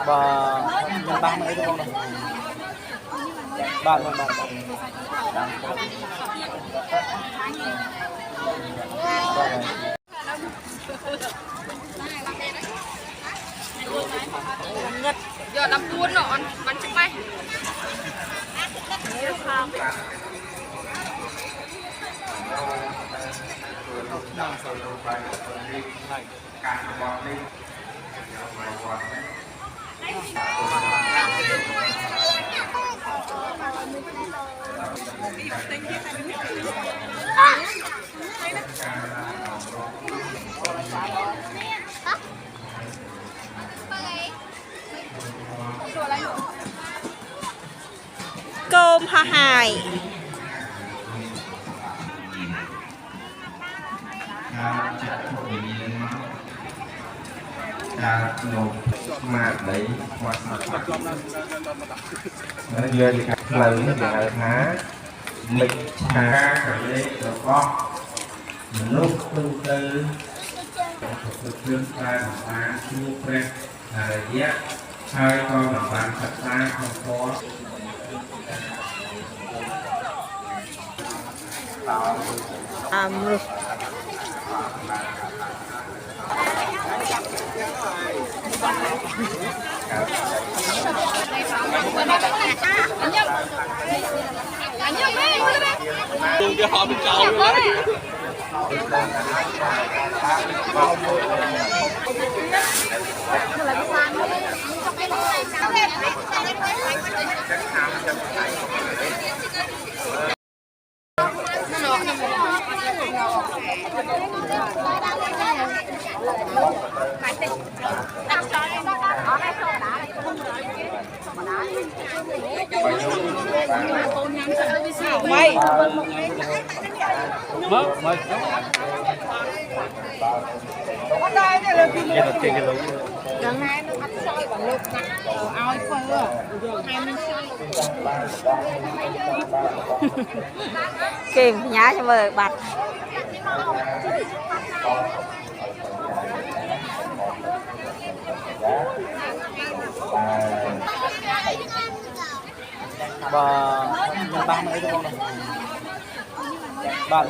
và ba mấy đúng không bạn ngật giờ làm cuốn rồi bắn chụp bay cơm ha hài nộp mà đấy hoặc nó giờ thì các lần là há mình thả cái đấy rồi con lúc tương tư thực hiện ra mà chưa quen là ghét hai con là bạn thật ra không có đừng cho họ bị trộn đấy mày mời kìm nhá cho mời bạch và ba mấy đúng không bạn